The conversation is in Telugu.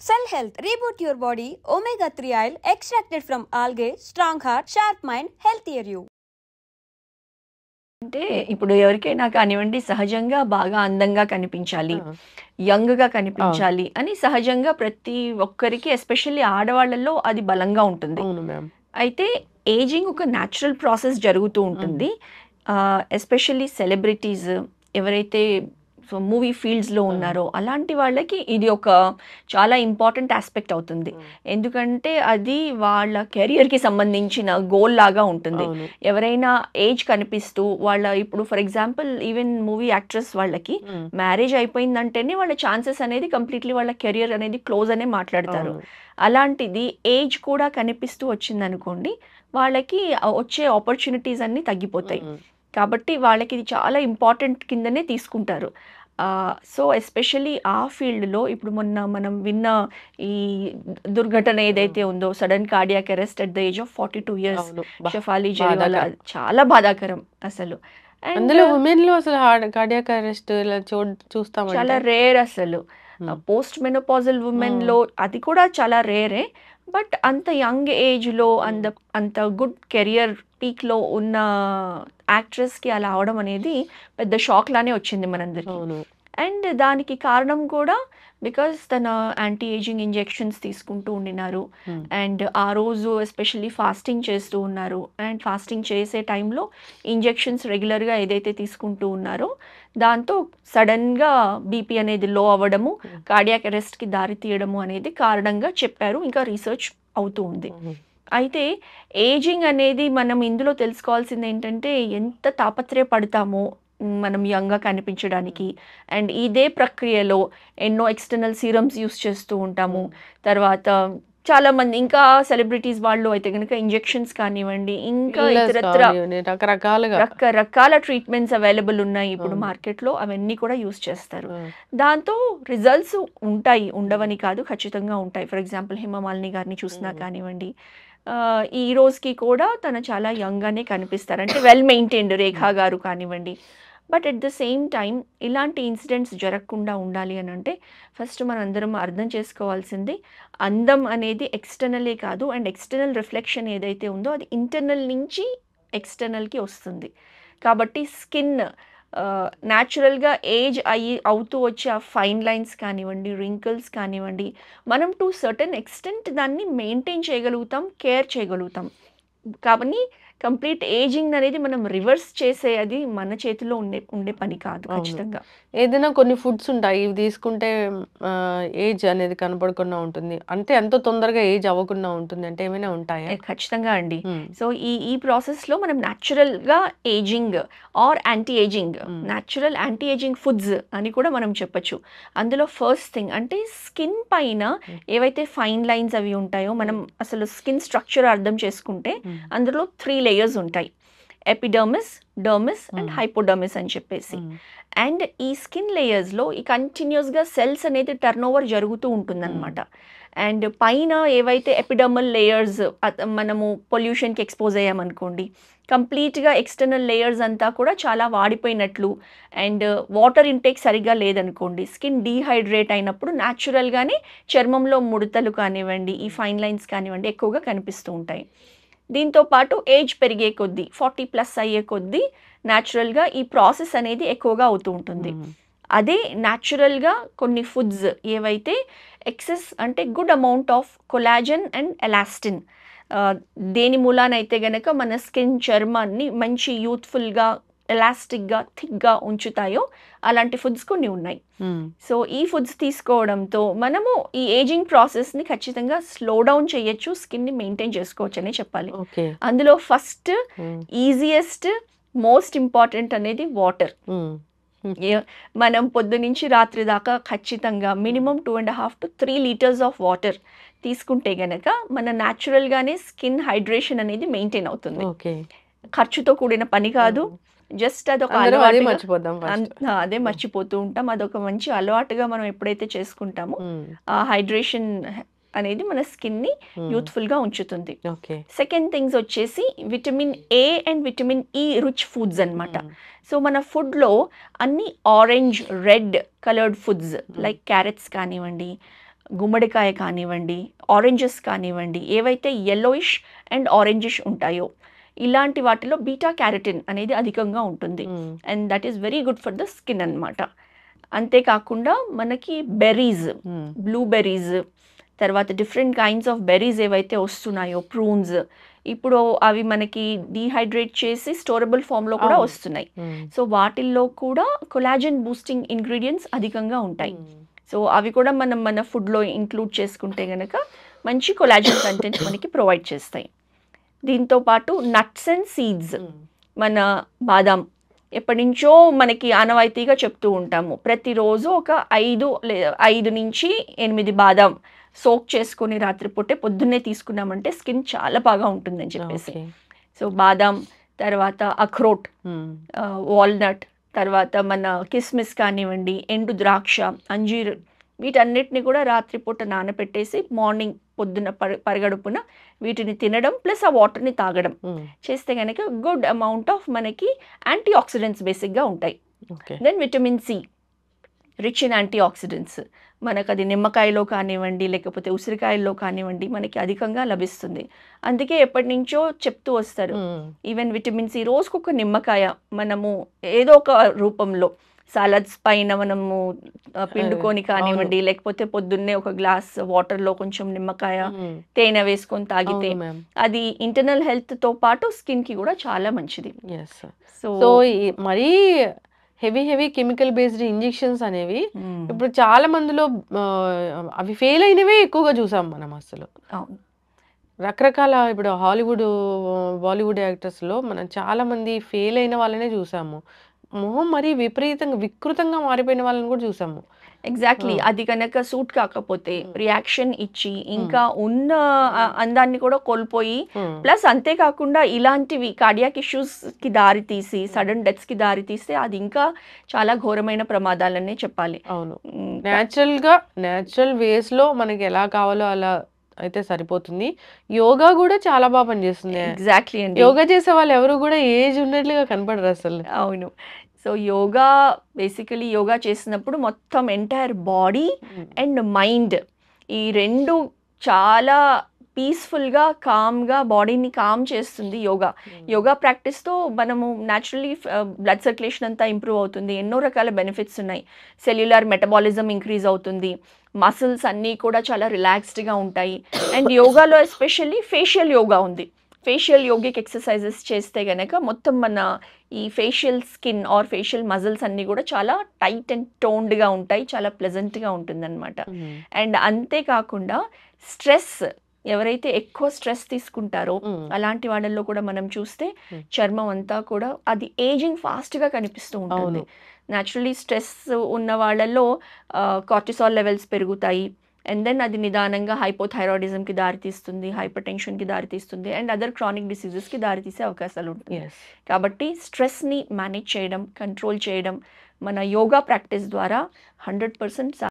Cell Health, reboot your body, omega-3 oil extracted from algae, strong heart, sharp mind, healthier you. అంటే ఇప్పుడు ఎవరికైనా కానివ్వండి సహజంగా బాగా అందంగా కనిపించాలి, యంగ్‌గా కనిపించాలి అని సహజంగా ప్రతి ఒక్కరికి ఎస్పెషల్లీ ఆడవాళ్ళలో అది బలంగా ఉంటుంది. అవును మ్యామ్. అయితే ఏజింగ్ ఒక న్యాచురల్ ప్రాసెస్ జరుగుతూ ఉంటుంది. ఎస్పెషల్లీ సెలబ్రిటీస్ ఎవరైతే మూవీ ఫీల్డ్స్‌లో ఉన్నారో అలాంటి వాళ్ళకి ఇది ఒక చాలా ఇంపార్టెంట్ ఆస్పెక్ట్ అవుతుంది. ఎందుకంటే అది వాళ్ళ కెరియర్‌కి సంబంధించిన గోల్ లాగా ఉంటుంది. అవును. ఎవరైనా ఏజ్ కనిపిస్తూ వాళ్ళ ఇప్పుడు for example even movie actress వాళ్ళకి మ్యారేజ్ అయిపోయిందంటేనే వాళ్ళ ఛాన్సెస్ అనేది కంప్లీట్లీ వాళ్ళ కెరియర్ అనేది క్లోజ్ అనే మాట్లాడతారు. అవును. అలాంటిది ఏజ్ కూడా కనిపిస్తూ వచ్చిందనుకోండి వాళ్ళకి వచ్చే ఆపర్చునిటీస్ అన్నీ తగ్గిపోతాయి. కాబట్టి వాళ్ళకి ఇది చాలా ఇంపార్టెంట్ కిందనే తీసుకుంటారు. సో ఎస్పెషల్లీ ఆ ఫీల్డ్‌లో ఇప్పుడు మొన్న మనం విన్న ఈ దుర్ఘటన ఏదైతే ఉందో sudden cardiac arrest at the age of 42 years అవును. షఫాలి జరీవాలా బాధాకరం. చాలా బాధాకరం అసలు. అండ్ అందులో ఉమెన్‌లో అసలు కార్డియాక్ అరెస్ట్ ఇలా చాలా చూస్తామంటే రేర్ అసలు. పోస్ట్ మెనోపాజల్ ఉమెన్‌లో అది కూడా చాలా రేరే. బట్ అంత యంగ్ ఏజ్‌లో అంత గుడ్ కెరియర్ పీక్‌లో ఉన్న యాక్ట్రెస్‌కి అలా అవడం అనేది పెద్ద షాక్ లానే వచ్చింది మనందరికి. అవును. అండ్ దానికి కారణం కూడా బికాజ్ తన యాంటీ ఏజింగ్ ఇంజెక్షన్స్ తీసుకుంటూ ఉండినారు. అండ్ ఆ రోజు ఎస్పెషల్లీ ఫాస్టింగ్ చేస్తూ ఉన్నారు. అండ్ ఫాస్టింగ్ చేసే టైంలో ఇంజెక్షన్స్ రెగ్యులర్గా ఏదైతే తీసుకుంటూ ఉన్నారో దాంతో సడన్గా బీపీ అనేది లో అవ్వడము, కార్డియాక్ అరెస్ట్కి దారి తీయడము అనేది కారణంగా చెప్పారు. ఇంకా రీసెర్చ్ అవుతూ ఉంది. అయితే ఏజింగ్ అనేది మనం ఇందులో తెలుసుకోవాల్సింది ఏంటంటే ఎంత తాపత్రయపడతామో మనం యంగ్గా కనిపించడానికి. అండ్ ఇదే ప్రక్రియలో ఎన్నో ఎక్స్టర్నల్ సీరమ్స్ యూస్ చేస్తూ ఉంటాము. తర్వాత చాలామంది ఇంకా సెలబ్రిటీస్ వాళ్ళు అయితే కనుక ఇంజెక్షన్స్ కానివ్వండి, ఇంకా ఇతరత్ర రకరకాల ట్రీట్మెంట్స్ అవైలబుల్ ఉన్నాయి ఇప్పుడు మార్కెట్లో. అవన్నీ కూడా యూస్ చేస్తారు. దాంతో రిజల్ట్స్ ఉంటాయి, ఉండవని కాదు, ఖచ్చితంగా ఉంటాయి. ఫర్ ఎగ్జాంపుల్ హేమమాలిని గారిని చూసినా కానివ్వండి, ఈ రోజుకి కూడా తను చాలా యంగ్గానే కనిపిస్తారు. అంటే వెల్ మెయింటైన్డ్ రేఖా గారు కానివ్వండి. But at the same time ఇలాంటి ఇన్సిడెంట్స్ జరగకుండా ఉండాలి అని అంటే ఫస్ట్ మనం అందరం అర్థం చేసుకోవాల్సింది అందం అనేది ఎక్స్టర్నలే కాదు, అండ్ ఎక్స్టర్నల్ రిఫ్లెక్షన్ ఏదైతే ఉందో అది ఇంటర్నల్ నుంచి ఎక్స్టర్నల్కి వస్తుంది. కాబట్టి స్కిన్ న్యాచురల్గా ఏజ్ అవుతూ వచ్చే ఆ ఫైన్ లైన్స్ కానివ్వండి, రింకిల్స్ కానివ్వండి, మనం టు సర్టన్ ఎక్స్టెంట్ దాన్ని మెయింటైన్ చేయగలుగుతాం, కేర్ చేయగలుగుతాం. కాబట్టి కంప్లీట్ ఏజింగ్ అనేది మనం రివర్స్ చేసే అది మన చేతిలో ఉండే పని కాదు ఖచ్చితంగా. ఏదైనా కొన్ని ఫుడ్స్ ఉంటాయి, ఇవి తీసుకుంటే ఏజ్ అనేది కనపడకుండా ఉంటుంది, అంటే ఎంతో తొందరగా ఏజ్ అవ్వకుండా ఉంటుంది అంటే ఏమైనా ఉంటాయా? ఖచ్చితంగా అండి. సో ఈ ప్రాసెస్లో మనం న్యాచురల్గా ageing or anti ageing, natural anti ageing foods అని కూడా మనం చెప్పచ్చు. అందులో ఫస్ట్ థింగ్ అంటే స్కిన్ పైన ఏవైతే ఫైన్ లైన్స్ అవి ఉంటాయో, మనం అసలు స్కిన్ స్ట్రక్చర్ అర్థం చేసుకుంటే అందులో 3 లేయర్స్ ఉంటాయి. ఎపిడర్మిస్, డర్మిస్ అండ్ హైపోడర్మిస్ అని చెప్పేసి. అండ్ ఈ స్కిన్ లేయర్స్లో ఈ కంటిన్యూస్గా సెల్స్ అనేది టర్న్ ఓవర్ జరుగుతూ ఉంటుందన్నమాట. అండ్ పైన ఏవైతే ఎపిడర్మల్ లేయర్స్ మనము పొల్యూషన్కి ఎక్స్పోజ్ అయ్యామనుకోండి, కంప్లీట్గా ఎక్స్టర్నల్ లేయర్స్ అంతా కూడా చాలా వాడిపోయినట్లు, అండ్ వాటర్ ఇంటేక్ సరిగ్గా లేదనుకోండి, స్కిన్ డీహైడ్రేట్ అయినప్పుడు న్యాచురల్గానే చర్మంలో ముడతలు కానివ్వండి, ఈ ఫైన్ లైన్స్ కానివ్వండి ఎక్కువగా కనిపిస్తూ ఉంటాయి. దీంతో పాటు ఏజ్ పెరిగే కొద్దీ 40+ అయ్యే కొద్దీ న్యాచురల్గా ఈ ప్రాసెస్ అనేది ఎక్కువగా అవుతూ ఉంటుంది. అదే న్యాచురల్గా కొన్ని ఫుడ్స్ ఏవైతే ఎక్సెస్ అంటే good amount of collagen and elastin దేని మూలానైతే గనక మన స్కిన్ చర్మాన్ని మంచి యూత్ఫుల్గా, ఎలాస్టిక్గా, థిక్గా ఉంచుతాయో అలాంటి ఫుడ్స్ కొన్ని ఉన్నాయి. సో ఈ ఫుడ్స్ తీసుకోవడంతో మనము ఈ ఏజింగ్ ప్రాసెస్ని ఖచ్చితంగా స్లో డౌన్ చేయొచ్చు, స్కిన్ని మెయింటైన్ చేసుకోవచ్చు అనే చెప్పాలి. అందులో ఫస్ట్ ఈజియెస్ట్ మోస్ట్ ఇంపార్టెంట్ అనేది వాటర్. మనం పొద్దు నుంచి రాత్రి దాకా ఖచ్చితంగా minimum 2.5 to 3 litres of water తీసుకుంటే గనక మన న్యాచురల్గానే స్కిన్ హైడ్రేషన్ అనేది మెయింటైన్ అవుతుంది. ఖర్చుతో కూడిన పని కాదు, జస్ట్ అదొక అలవాటు. అదే మర్చిపోతూ ఉంటాం. అదొక మంచి అలవాటుగా మనం ఎప్పుడైతే చేసుకుంటామో ఆ హైడ్రేషన్ అనేది మన స్కిన్ని యూత్ఫుల్గా ఉంచుతుంది. సెకండ్ థింగ్స్ వచ్చేసి vitamin A and vitamin E rich foods అన్నమాట. సో మన ఫుడ్లో అన్ని orange, red coloured foods like carrots కానివ్వండి, గుమ్మడికాయ కానివ్వండి, ఆరెంజెస్ కానివ్వండి, ఏవైతే yellowish అండ్ ఆరెంజిష్ ఉంటాయో ఇలాంటి వాటిలో బీటా క్యారటిన్ అనేది అధికంగా ఉంటుంది. And that is very good for the skin అన్నమాట. అంతేకాకుండా మనకి బెర్రీస్, బ్లూబెర్రీస్, తర్వాత డిఫరెంట్ కైండ్స్ ఆఫ్ బెర్రీస్ ఏవైతే వస్తున్నాయో, ప్రూన్స్, ఇప్పుడు అవి మనకి డీహైడ్రేట్ చేసి స్టోరబుల్ ఫామ్లో కూడా వస్తున్నాయి. సో వాటిల్లో కూడా కొలాజన్ బూస్టింగ్ ఇంగ్రీడియంట్స్ అధికంగా ఉంటాయి. సో అవి కూడా మనం మన ఫుడ్లో ఇంక్లూడ్ చేసుకుంటే కనుక మంచి కొలాజన్ కంటెంట్ మనకి ప్రొవైడ్ చేస్తాయి. దీంతో పాటు నట్స్ అండ్ సీడ్స్, మన బాదాం ఎప్పటి నుంచో మనకి ఆనవాయితీగా చెప్తూ ఉంటాము, ప్రతిరోజు ఒక 5 నుంచి 8 బాదాం సోక్ చేసుకొని రాత్రిపూటే పొద్దున్నే తీసుకున్నామంటే స్కిన్ చాలా బాగా ఉంటుందని చెప్పేసి. సో బాదాం, తర్వాత అఖ్రోట్, వాల్నట్, తర్వాత మన కిస్మిస్ కానివ్వండి, ఎండు ద్రాక్ష, అంజీర్, వీటన్నిటిని కూడా రాత్రిపూట నానబెట్టేసి మార్నింగ్ పొద్దున్న పరిగడుపున వీటిని తినడం ప్లస్ ఆ వాటర్ని తాగడం చేస్తే కనుక గుడ్ అమౌంట్ ఆఫ్ మనకి యాంటీ ఆక్సిడెంట్స్ బేసిక్గా ఉంటాయి. Then vitamin C, rich in antioxidants, మనకు అది నిమ్మకాయలో కానివ్వండి లేకపోతే ఉసిరికాయల్లో కానివ్వండి మనకి అధికంగా లభిస్తుంది. అందుకే ఎప్పటి నుంచో చెప్తూ వస్తారు, ఈవెన్ విటమిన్ సి రోజుకొక నిమ్మకాయ మనము ఏదో ఒక రూపంలో సాలడ్స్ పైన మనము పిండుకొని కానివ్వండి, లేకపోతే పొద్దున్నే ఒక గ్లాస్ వాటర్లో కొంచెం నిమ్మకాయ తేనె వేసుకొని తాగితే అది ఇంటర్నల్ హెల్త్తో పాటు స్కిన్కి కూడా చాలా మంచిది. సో మరీ హెవీ కెమికల్ బేస్డ్ ఇంజెక్షన్స్ అనేవి ఇప్పుడు చాలా మందిలో అవి ఫెయిల్ అయినవే ఎక్కువగా చూసాం మనం. అసలు రకరకాల ఇప్పుడు హాలీవుడ్, బాలీవుడ్ యాక్టర్స్లో మనం చాలా మంది ఫెయిల్ అయిన వాళ్ళనే చూసాము. మొహం మరీ వికృతంగా మారిపోయిన వాళ్ళని కూడా చూసాము. ఎగ్జాక్ట్లీ, అది కనుక సూట్ కాకపోతే రియాక్షన్ ఇచ్చి ఇంకా ఉన్న అందాన్ని కూడా కోల్పోయి, ప్లస్ అంతేకాకుండా ఇలాంటివి కార్డియాక్ ఇష్యూస్ కి దారి తీసి సడన్ డెత్స్ కి దారి తీస్తే అది ఇంకా చాలా ఘోరమైన ప్రమాదాలనే చెప్పాలి. అవును, న్యాచురల్ వేస్ లో మనకి ఎలా కావాలో అలా అయితే సరిపోతుంది. యోగా కూడా చాలా బాగా పనిచేస్తుంది. ఎగ్జాక్ట్లీ అండి, యోగా చేసే వాళ్ళు ఎవరు కూడా ఏజ్ ఉన్నట్లుగా కనపడరు అసలు. అవును. సో యోగా బేసికలీ యోగా చేసినప్పుడు మొత్తం ఎంటైర్ బాడీ అండ్ మైండ్ ఈ రెండు చాలా పీస్ఫుల్గా కామ్గా బాడీని కామ్ చేస్తుంది యోగా ప్రాక్టీస్తో మనము న్యాచురలీ బ్లడ్ సర్క్యులేషన్ అంతా ఇంప్రూవ్ అవుతుంది. ఎన్నో రకాల బెనిఫిట్స్ ఉన్నాయి. సెల్యులర్ మెటబాలిజం ఇంక్రీజ్ అవుతుంది, మసిల్స్ అన్నీ కూడా చాలా రిలాక్స్డ్గా ఉంటాయి. అండ్ యోగాలో ఎస్పెషల్లీ ఫేషియల్ యోగా ఉంది. ఫేషియల్ యోగిక్ ఎక్సర్సైజెస్ చేస్తే గనక మొత్తం మన ఈ facial skin or facial muscles అన్నీ కూడా చాలా టైట్ అండ్ టోన్డ్గా ఉంటాయి, చాలా ప్లెజెంట్గా ఉంటుందన్నమాట. అండ్ అంతేకాకుండా స్ట్రెస్, ఎవరైతే ఎక్కువ స్ట్రెస్ తీసుకుంటారో అలాంటి వాళ్ళల్లో కూడా మనం చూస్తే చర్మం అంతా కూడా అది ఏజింగ్ ఫాస్ట్గా కనిపిస్తూ ఉంటుంది. న్యాచురలీ స్ట్రెస్ ఉన్న వాళ్ళల్లో కార్టిసాల్ లెవెల్స్ పెరుగుతాయి. అండ్ దెన్ అది నిదానంగా హైపోథైరాయిడిజంకి దారితీస్తుంది, హైపర్ టెన్షన్కి దారితీస్తుంది, అండ్ అదర్ క్రానిక్ డిసీజెస్కి దారితీసే అవకాశాలు ఉంటాయి. కాబట్టి స్ట్రెస్ని మేనేజ్ చేయడం, కంట్రోల్ చేయడం మన యోగా ప్రాక్టీస్ ద్వారా 100%